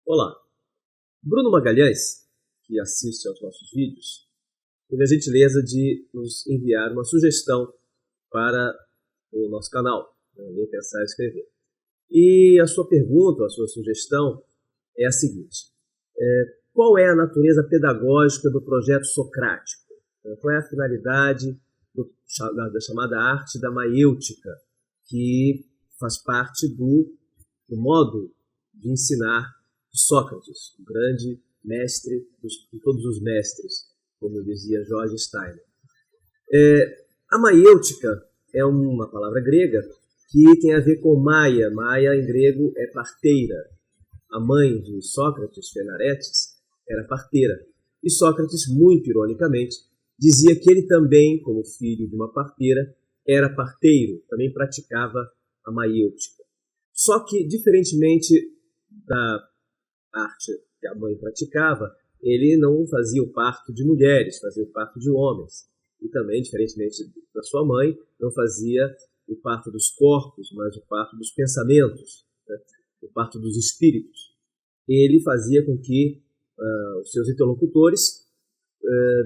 Olá, Bruno Magalhães, que assiste aos nossos vídeos, teve a gentileza de nos enviar uma sugestão para o nosso canal, Nem Pensar e Escrever. E a sua pergunta, a sua sugestão é a seguinte: qual é a natureza pedagógica do projeto socrático? Qual é a finalidade da chamada arte da maiêutica, que faz parte do modo de ensinar de Sócrates, o grande mestre de todos os mestres, como dizia George Steiner. A maiêutica é uma palavra grega que tem a ver com Maia. Maia, em grego, é parteira. A mãe de Sócrates, Fenaretes, era parteira. E Sócrates, muito ironicamente, dizia que ele também, como filho de uma parteira, era parteiro, também praticava a maiêutica. Só que, diferentemente da arte que a mãe praticava, ele não fazia o parto de mulheres, fazia o parto de homens. E também, diferentemente da sua mãe, não fazia o parto dos corpos, mas o parto dos pensamentos, né? O parto dos espíritos. Ele fazia com que os seus interlocutores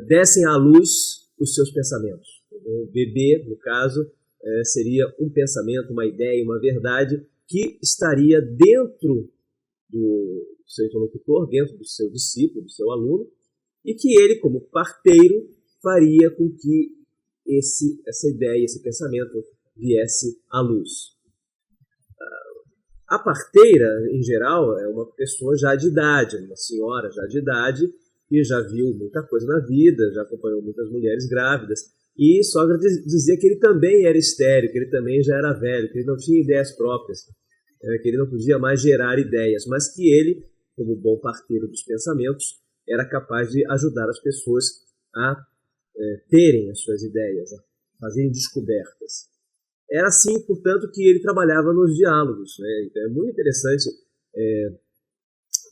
dessem à luz os seus pensamentos. O bebê, no caso, seria um pensamento, uma ideia, uma verdade que estaria dentro do seu interlocutor, dentro do seu discípulo, do seu aluno, e que ele, como parteiro, faria com que essa ideia, esse pensamento viesse à luz. A parteira, em geral, é uma pessoa já de idade, uma senhora já de idade, que já viu muita coisa na vida, já acompanhou muitas mulheres grávidas, e Sócrates dizia que ele também era estéril, que ele também já era velho, que ele não tinha ideias próprias, que ele não podia mais gerar ideias, mas que ele, como bom parteiro dos pensamentos, era capaz de ajudar as pessoas a terem as suas ideias, a fazerem descobertas. Era assim, portanto, que ele trabalhava nos diálogos, né? Então é muito interessante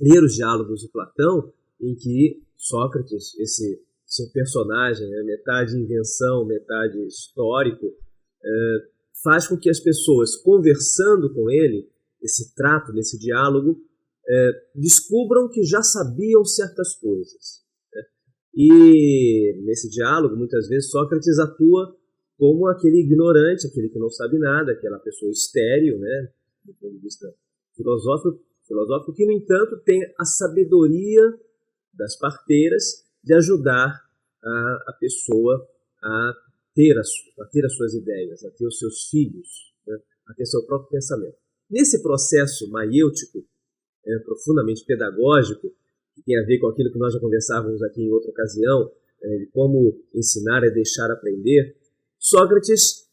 ler os diálogos de Platão, em que Sócrates, esse seu personagem, metade invenção, metade histórico, faz com que as pessoas, conversando com ele, esse trato, nesse diálogo, descubram que já sabiam certas coisas. Né? E nesse diálogo, muitas vezes, Sócrates atua como aquele ignorante, aquele que não sabe nada, aquela pessoa estéril, né, do ponto de vista filosófico, que, no entanto, tem a sabedoria das parteiras de ajudar a pessoa a ter as suas ideias, a ter os seus filhos, né, a ter seu próprio pensamento. Nesse processo maiêutico, profundamente pedagógico, que tem a ver com aquilo que nós já conversávamos aqui em outra ocasião, de como ensinar é deixar aprender, Sócrates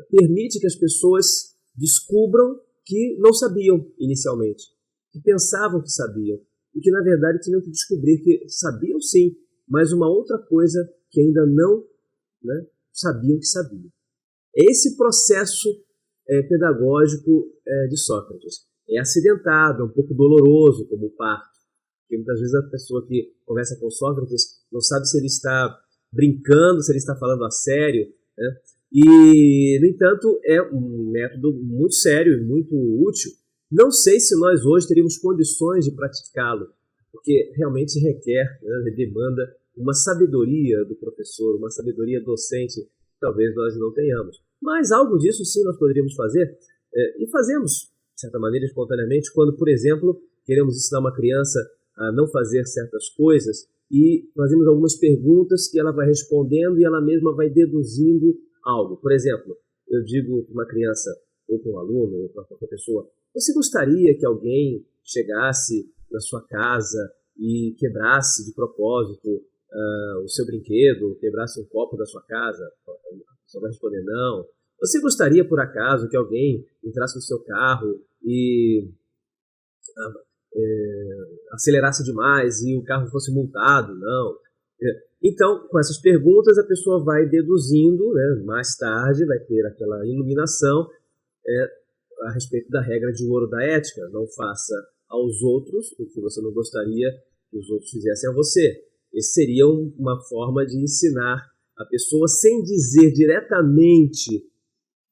permite que as pessoas descubram que não sabiam inicialmente, que pensavam que sabiam, e que na verdade tinham que descobrir que sabiam sim, mas uma outra coisa que ainda não, né, sabiam que sabiam. Esse processo pedagógico de Sócrates é acidentado, é um pouco doloroso, como o parto, porque muitas vezes a pessoa que conversa com Sócrates não sabe se ele está brincando, se ele está falando a sério, né? E, no entanto, é um método muito sério e muito útil. Não sei se nós hoje teríamos condições de praticá-lo, porque realmente requer, né, demanda uma sabedoria do professor, uma sabedoria docente, talvez nós não tenhamos. Mas algo disso sim nós poderíamos fazer, e fazemos, de certa maneira, espontaneamente, quando, por exemplo, queremos ensinar uma criança a não fazer certas coisas e fazemos algumas perguntas que ela vai respondendo e ela mesma vai deduzindo algo. Por exemplo, eu digo para uma criança, ou para um aluno, ou para qualquer pessoa: você gostaria que alguém chegasse na sua casa e quebrasse de propósito o seu brinquedo, quebrasse um copo da sua casa? A pessoa vai responder não. Você gostaria, por acaso, que alguém entrasse no seu carro e acelerasse demais e o carro fosse multado? Não. Então, com essas perguntas, a pessoa vai deduzindo, né, mais tarde vai ter aquela iluminação a respeito da regra de ouro da ética: não faça aos outros o que você não gostaria que os outros fizessem a você. Esse seria uma forma de ensinar a pessoa sem dizer diretamente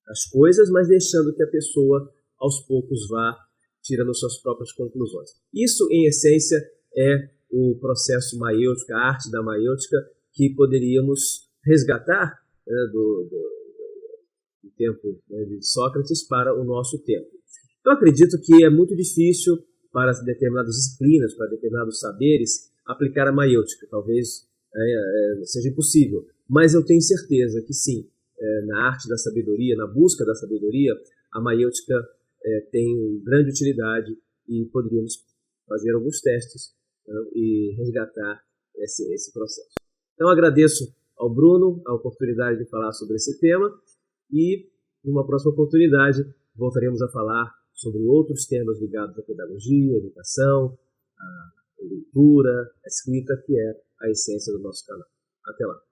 as coisas, mas deixando que a pessoa aos poucos vá tirando suas próprias conclusões. Isso, em essência, é o processo maiêutico, a arte da maiêutica, que poderíamos resgatar, né, do tempo, né, de Sócrates para o nosso tempo. Eu acredito que é muito difícil para determinadas disciplinas, para determinados saberes, aplicar a maiêutica. Talvez seja impossível, mas eu tenho certeza que sim, na arte da sabedoria, na busca da sabedoria, a maiêutica tem grande utilidade e poderíamos fazer alguns testes, né, e resgatar esse processo. Então agradeço ao Bruno a oportunidade de falar sobre esse tema e, numa próxima oportunidade, voltaremos a falar sobre outros temas ligados à pedagogia, à educação, à leitura, à escrita, que é a essência do nosso canal. Até lá!